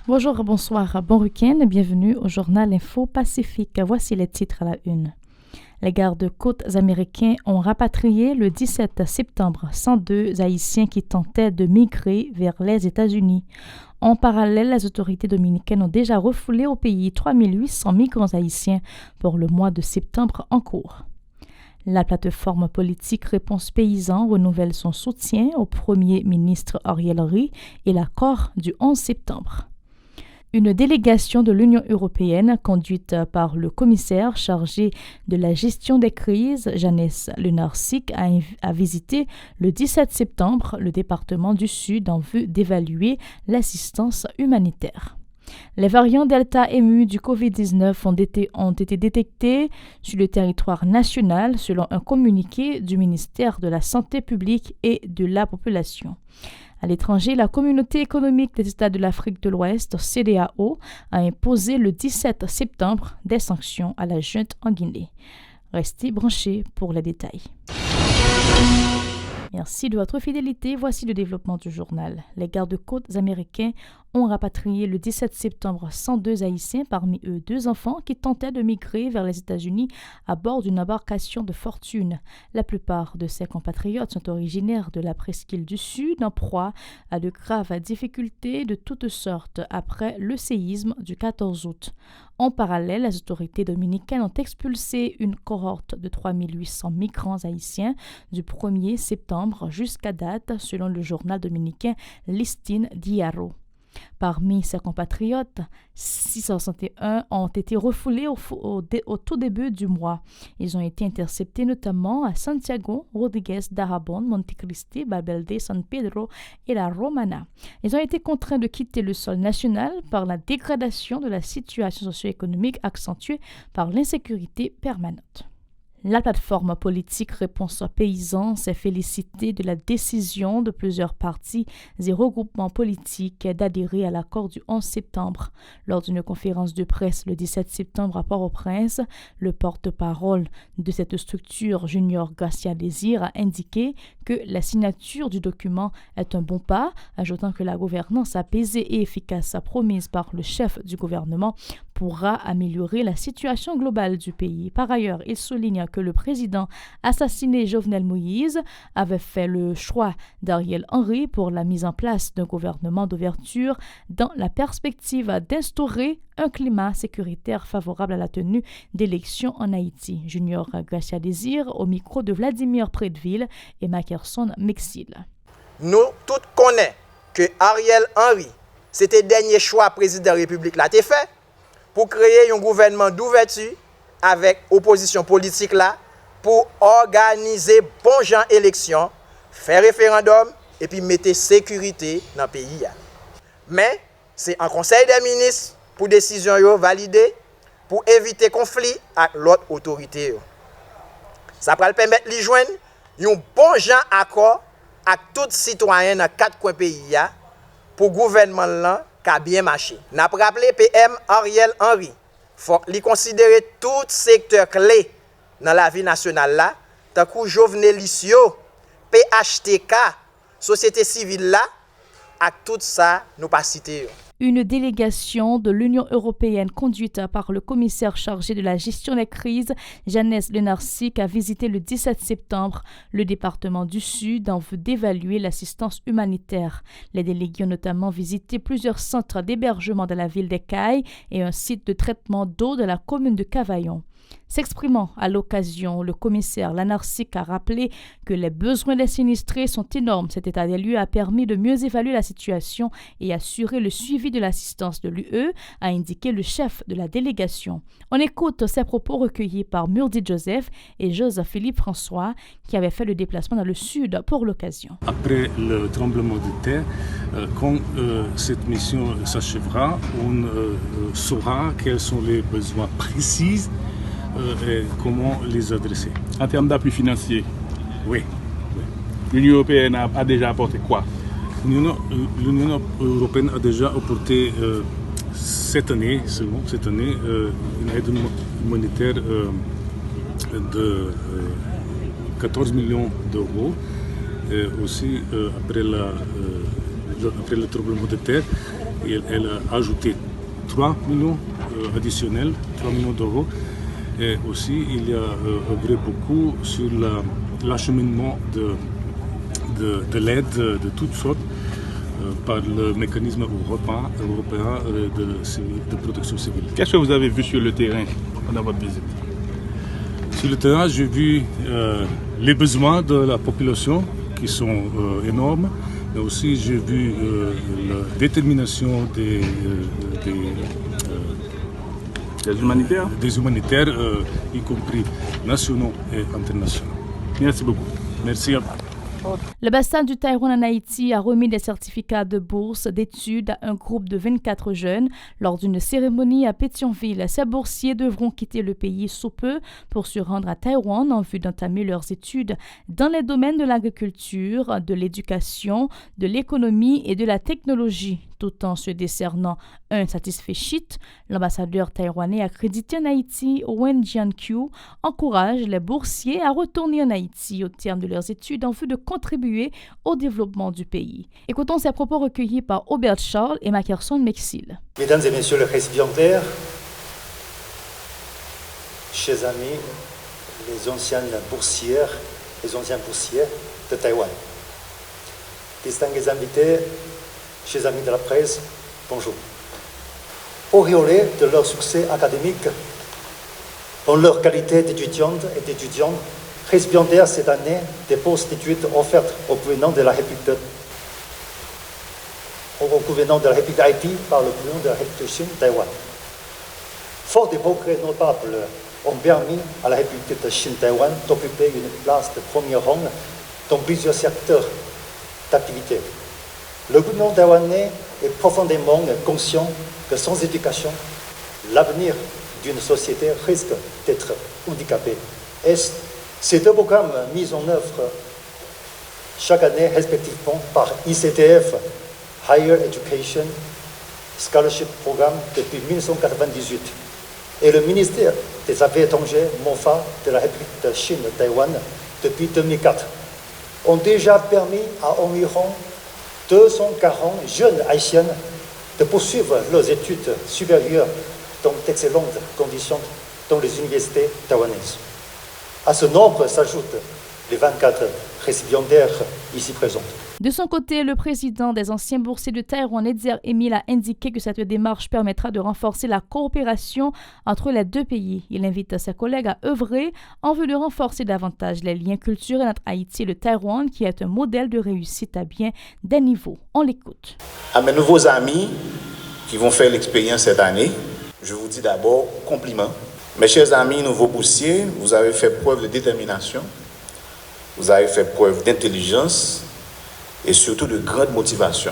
Bonjour, bonsoir, bon week-end, bienvenue au journal Info Pacifique. Voici les titres à la une. Les gardes-côtes américains ont rapatrié le 17 septembre 102 Haïtiens qui tentaient de migrer vers les États-Unis. En parallèle, les autorités dominicaines ont déjà refoulé au pays 3800 migrants haïtiens pour le mois de septembre en cours. La plateforme politique Réponse Paysan renouvelle son soutien au premier ministre Ariel Henry et l'accord du 11 septembre. Une délégation de l'Union européenne, conduite par le commissaire chargé de la gestion des crises, Janes Lenarcic, a visité le 17 septembre le département du Sud en vue d'évaluer l'assistance humanitaire. Les variants Delta et Mu du COVID-19 ont été détectés sur le territoire national selon un communiqué du ministère de la Santé publique et de la Population. À l'étranger, la Communauté économique des États de l'Afrique de l'Ouest, CEDEAO, a imposé le 17 septembre des sanctions à la junte en Guinée. Restez branchés pour les détails. Merci de votre fidélité. Voici le développement du journal. Les gardes-côtes américains ont rapatrié le 17 septembre 102 Haïtiens, parmi eux 2 enfants qui tentaient de migrer vers les États-Unis à bord d'une embarcation de fortune. La plupart de ces compatriotes sont originaires de la presqu'île du Sud, en proie à de graves difficultés de toutes sortes après le séisme du 14 août. En parallèle, les autorités dominicaines ont expulsé une cohorte de 3800 migrants haïtiens du 1er septembre jusqu'à date, selon le journal dominicain Listín Diario. Parmi ses compatriotes, 661 ont été refoulés au tout début du mois. Ils ont été interceptés notamment à Santiago, Rodriguez, Dajabón, Montecristi, Valverde, San Pedro et La Romana. Ils ont été contraints de quitter le sol national par la dégradation de la situation socio-économique accentuée par l'insécurité permanente. La plateforme politique Réponse Paysan s'est félicitée de la décision de plusieurs partis et regroupements politiques d'adhérer à l'accord du 11 septembre. Lors d'une conférence de presse le 17 septembre à Port-au-Prince, le porte-parole de cette structure, Junior Garcia Désir, a indiqué que la signature du document est un bon pas, ajoutant que la gouvernance apaisée et efficace promise par le chef du gouvernement pourra améliorer la situation globale du pays. Par ailleurs, il souligne que le président assassiné Jovenel Moïse avait fait le choix d'Ariel Henry pour la mise en place d'un gouvernement d'ouverture dans la perspective d'instaurer un climat sécuritaire favorable à la tenue d'élections en Haïti. Junior Garcia Désir au micro de Vladimir Prédeville et Mackerson Mexil. Nous tous connaissons que Ariel Henry, c'était le dernier choix président de la République là t'est fait pour créer un gouvernement d'ouverture avec opposition politique là pour organiser bon genre élection, faire référendum et puis mettre sécurité dans le pays. Mais c'est un conseil des ministres pour décision validée pour éviter conflit avec l'autre autorité. Ça va permettre de joindre un bon genre accord avec tous les citoyens dans 4 coins pays pour le gouvernement là qui a bien marché. Nous avons rappelé PM Ariel Henry. Il faut considérer tout secteur clé dans la vie nationale là, tant que Jovenel Moïse, PHTK, société civile là, à tout ça nous pas cité. Une délégation de l'Union européenne conduite par le commissaire chargé de la gestion des crises, Janes Lenarcic, a visité le 17 septembre le département du Sud en vue d'évaluer l'assistance humanitaire. Les délégués ont notamment visité plusieurs centres d'hébergement de la ville des Cayes et un site de traitement d'eau de la commune de Cavaillon. S'exprimant à l'occasion, le commissaire Lenarcic a rappelé que les besoins des sinistrés sont énormes. Cet état des lieux a permis de mieux évaluer la situation et assurer le suivi de l'assistance de l'UE, a indiqué le chef de la délégation. On écoute ces propos recueillis par Murdy Joseph et Joseph-Philippe François qui avaient fait le déplacement dans le sud pour l'occasion. Après le tremblement de terre, quand cette mission s'achèvera, on saura quels sont les besoins précis et comment les adresser. En termes d'appui financier, Oui. l'Union européenne a déjà apporté quoi? L'Union européenne a déjà apporté cette année, une aide humanitaire de 14 millions d'euros. Et aussi, après le tremblement de terre, elle a ajouté 3 millions additionnels, 3 millions d'euros. Et aussi, il y a œuvré beaucoup sur l'acheminement de l'aide de toutes sortes par le mécanisme européen de protection civile. Qu'est-ce que vous avez vu sur le terrain pendant votre visite? Sur le terrain, j'ai vu les besoins de la population qui sont énormes, mais aussi j'ai vu la détermination des humanitaires, y compris nationaux et internationaux. Merci beaucoup. Merci à vous. L'ambassade du Taïwan en Haïti a remis des certificats de bourse d'études à un groupe de 24 jeunes lors d'une cérémonie à Pétionville. Ces boursiers devront quitter le pays sous peu pour se rendre à Taïwan en vue d'entamer leurs études dans les domaines de l'agriculture, de l'éducation, de l'économie et de la technologie. Tout en se décernant un satisfait. L'ambassadeur taïwanais accrédité en Haïti, Wen Jiankyu, encourage les boursiers à retourner en Haïti au terme de leurs études en vue de contribuer au développement du pays. Écoutons ces propos recueillis par Aubert Charles et Mackerson Mexil. Mesdames et messieurs les récipiendaires, chers amis, les anciens boursiers de Taïwan, distingués invités, chers amis de la presse, bonjour. Auréolés de leur succès académique, en leur qualité d'étudiantes et d'étudiants, récipiendaires cette année des bourses d'études offertes au gouvernement de la République d'Haïti par le gouvernement de la République de Chine, Taïwan. Fort des progrès notables ont permis à la République de Chine, Taïwan d'occuper une place de premier rang dans plusieurs secteurs d'activité. Le gouvernement taïwanais est profondément conscient que sans éducation, l'avenir d'une société risque d'être handicapé. Et ces deux programmes mis en œuvre chaque année respectivement par ICTF, Higher Education Scholarship Programme depuis 1998, et le ministère des Affaires étrangères, MOFA, de la République de Chine, Taïwan, depuis 2004, ont déjà permis à environ 240 jeunes haïtiens de poursuivre leurs études supérieures dans d'excellentes conditions dans les universités taïwanaises. À ce nombre s'ajoutent les 24 récipiendaires ici présents. De son côté, le président des anciens boursiers de Taïwan, Edzer Emile, a indiqué que cette démarche permettra de renforcer la coopération entre les deux pays. Il invite ses collègues à œuvrer en vue de renforcer davantage les liens culturels entre Haïti et le Taïwan, qui est un modèle de réussite à bien des niveaux. On l'écoute. À mes nouveaux amis qui vont faire l'expérience cette année, je vous dis d'abord compliments. Mes chers amis nouveaux boursiers, vous avez fait preuve de détermination, vous avez fait preuve d'intelligence et surtout de grande motivation.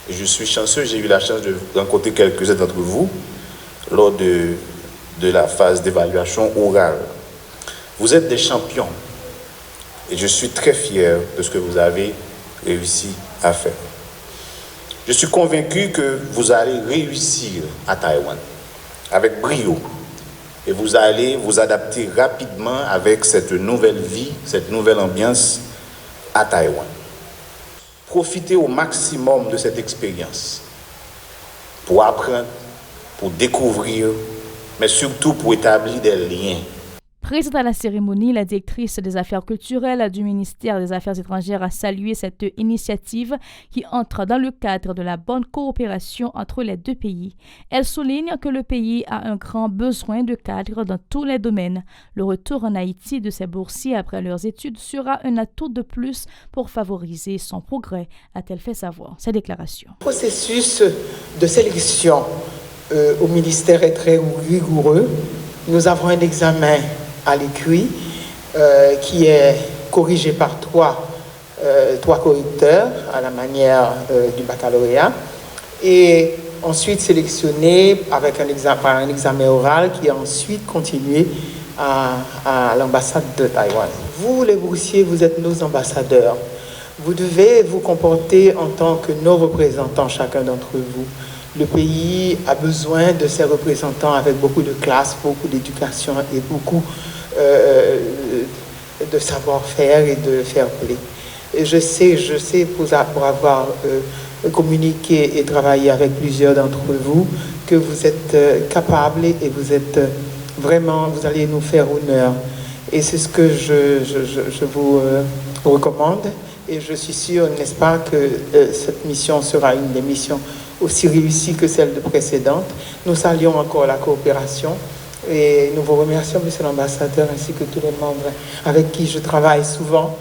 Et je suis chanceux, j'ai eu la chance de rencontrer quelques-uns d'entre vous lors de la phase d'évaluation orale. Vous êtes des champions et je suis très fier de ce que vous avez réussi à faire. Je suis convaincu que vous allez réussir à Taïwan avec brio et vous allez vous adapter rapidement avec cette nouvelle vie, cette nouvelle ambiance à Taïwan. Profitez au maximum de cette expérience pour apprendre, pour découvrir, mais surtout pour établir des liens. Présente à la cérémonie, la directrice des affaires culturelles du ministère des Affaires étrangères a salué cette initiative qui entre dans le cadre de la bonne coopération entre les deux pays. Elle souligne que le pays a un grand besoin de cadres dans tous les domaines. Le retour en Haïti de ces boursiers après leurs études sera un atout de plus pour favoriser son progrès, a-t-elle fait savoir. Sa déclaration. Le processus de sélection au ministère est très rigoureux. Nous avons un examen à l'écrit qui est corrigé par trois correcteurs à la manière du baccalauréat et ensuite sélectionné par un examen oral qui est ensuite continué à l'ambassade de Taïwan. Vous, les boursiers, vous êtes nos ambassadeurs. Vous devez vous comporter en tant que nos représentants, chacun d'entre vous. Le pays a besoin de ses représentants avec beaucoup de classe, beaucoup d'éducation et beaucoup de savoir-faire et de fair play. Et je sais pour avoir communiqué et travaillé avec plusieurs d'entre vous, que vous êtes capables et vous êtes vraiment, vous allez nous faire honneur. Et c'est ce que je vous recommande. Et je suis sûr, n'est-ce pas, que cette mission sera une des missions aussi réussies que celle précédente. Nous saluons encore la coopération et nous vous remercions, Monsieur l'ambassadeur, ainsi que tous les membres avec qui je travaille souvent.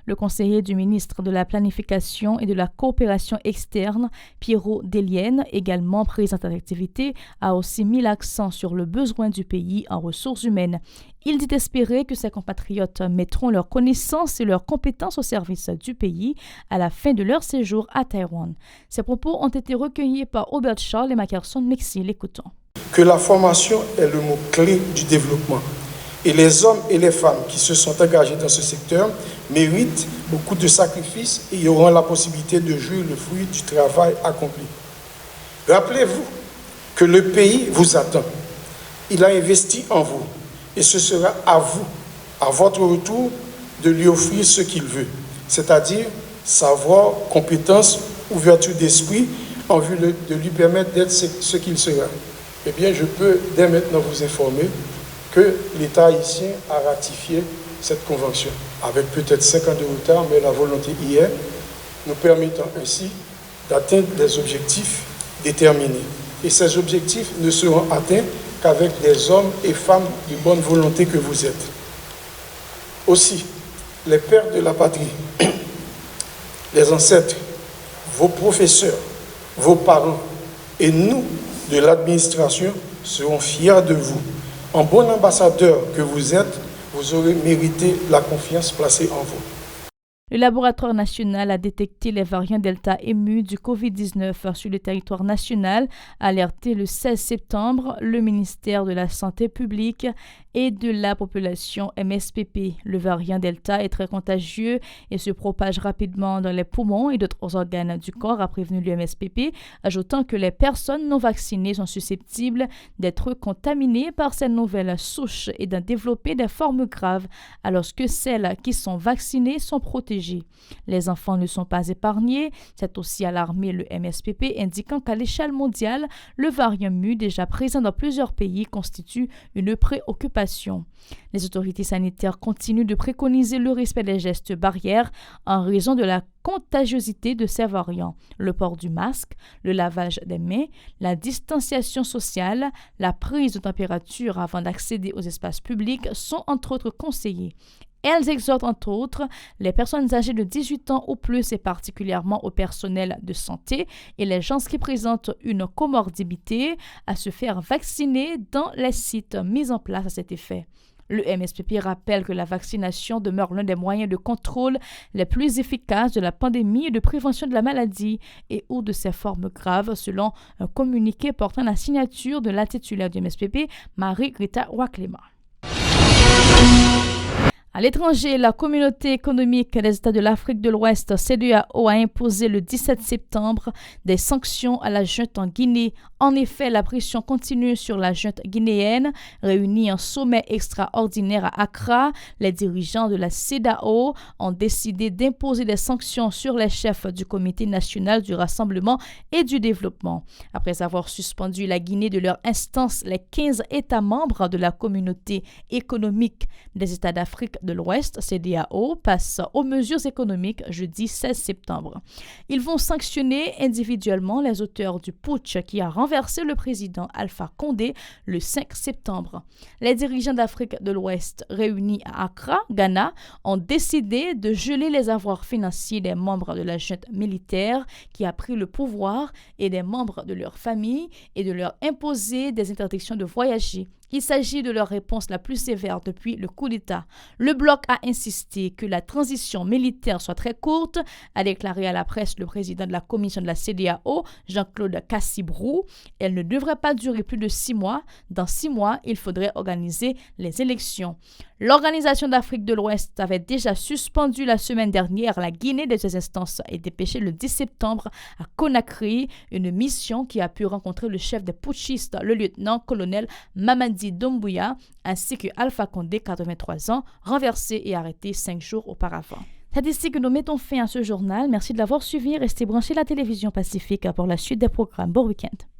Le conseiller du ministre de la Planification et de la Coopération externe, Pierrot Delienne, également présent à l'activité, a aussi mis l'accent sur le besoin du pays en ressources humaines. Il dit espérer que ses compatriotes mettront leurs connaissances et leurs compétences au service du pays à la fin de leur séjour à Taïwan. Ces propos ont été recueillis par Albert Charles et Mackerson Mexi. L'écoutons. Que la formation est le mot-clé du développement. Et les hommes et les femmes qui se sont engagés dans ce secteur méritent beaucoup de sacrifices et auront la possibilité de jouir le fruit du travail accompli. Rappelez-vous que le pays vous attend. Il a investi en vous et ce sera à vous, à votre retour, de lui offrir ce qu'il veut, c'est-à-dire savoir, compétences, ouverture d'esprit en vue de lui permettre d'être ce qu'il sera. Eh bien, je peux dès maintenant vous informer que l'État haïtien a ratifié cette convention, avec peut-être 5 ans de retard, mais la volonté y est, nous permettant ainsi d'atteindre des objectifs déterminés. Et ces objectifs ne seront atteints qu'avec des hommes et femmes de bonne volonté que vous êtes. Aussi, les pères de la patrie, les ancêtres, vos professeurs, vos parents et nous, de l'administration, serons fiers de vous. En bon ambassadeur que vous êtes, vous aurez mérité la confiance placée en vous. Le laboratoire national a détecté les variants Delta émus du COVID-19 sur le territoire national, alerté le 16 septembre le ministère de la Santé publique et de la population MSPP. Le variant Delta est très contagieux et se propage rapidement dans les poumons et d'autres organes du corps, a prévenu le MSPP, ajoutant que les personnes non vaccinées sont susceptibles d'être contaminées par cette nouvelle souche et d'en développer des formes graves, alors que celles qui sont vaccinées sont protégées. Les enfants ne sont pas épargnés, c'est aussi alarmé le MSPP, indiquant qu'à l'échelle mondiale, le variant mu déjà présent dans plusieurs pays constitue une préoccupation. Les autorités sanitaires continuent de préconiser le respect des gestes barrières en raison de la contagiosité de ces variants. Le port du masque, le lavage des mains, la distanciation sociale, la prise de température avant d'accéder aux espaces publics sont entre autres conseillés. Elles exhortent entre autres les personnes âgées de 18 ans ou plus et particulièrement au personnel de santé et les gens qui présentent une comorbidité à se faire vacciner dans les sites mis en place à cet effet. Le MSPP rappelle que la vaccination demeure l'un des moyens de contrôle les plus efficaces de la pandémie et de prévention de la maladie et ou de ses formes graves, selon un communiqué portant la signature de la titulaire du MSPP, Marie-Greta Waklema. À l'étranger, la communauté économique des États de l'Afrique de l'Ouest, CEDEAO, a imposé le 17 septembre des sanctions à la junte en Guinée. En effet, la pression continue sur la junte guinéenne. Réunis en sommet extraordinaire à Accra, les dirigeants de la CEDEAO ont décidé d'imposer des sanctions sur les chefs du Comité national du rassemblement et du développement. Après avoir suspendu la Guinée de leur instance, les 15 États membres de la communauté économique des États d'Afrique de l'Ouest, CEDEAO, passent aux mesures économiques jeudi 16 septembre. Ils vont sanctionner individuellement les auteurs du putsch qui a renversé le président Alpha Condé le 5 septembre. Les dirigeants d'Afrique de l'Ouest réunis à Accra, Ghana, ont décidé de geler les avoirs financiers des membres de la junte militaire qui a pris le pouvoir et des membres de leur famille et de leur imposer des interdictions de voyager. Il s'agit de leur réponse la plus sévère depuis le coup d'État. Le bloc a insisté que la transition militaire soit très courte, a déclaré à la presse le président de la commission de la CEDEAO, Jean-Claude Cassibrou. Elle ne devrait pas durer plus de 6 mois. Dans 6 mois, il faudrait organiser les élections. L'Organisation d'Afrique de l'Ouest avait déjà suspendu la semaine dernière la Guinée de ses instances et dépêché le 10 septembre à Conakry, une mission qui a pu rencontrer le chef des putschistes, le lieutenant-colonel Mamadi Doumbouya, ainsi que Alpha Condé, 83 ans, renversé et arrêté 5 jours auparavant. C'est ici que nous mettons fin à ce journal. Merci de l'avoir suivi. Restez branchés à la télévision Pacifique pour la suite des programmes. Bon week-end.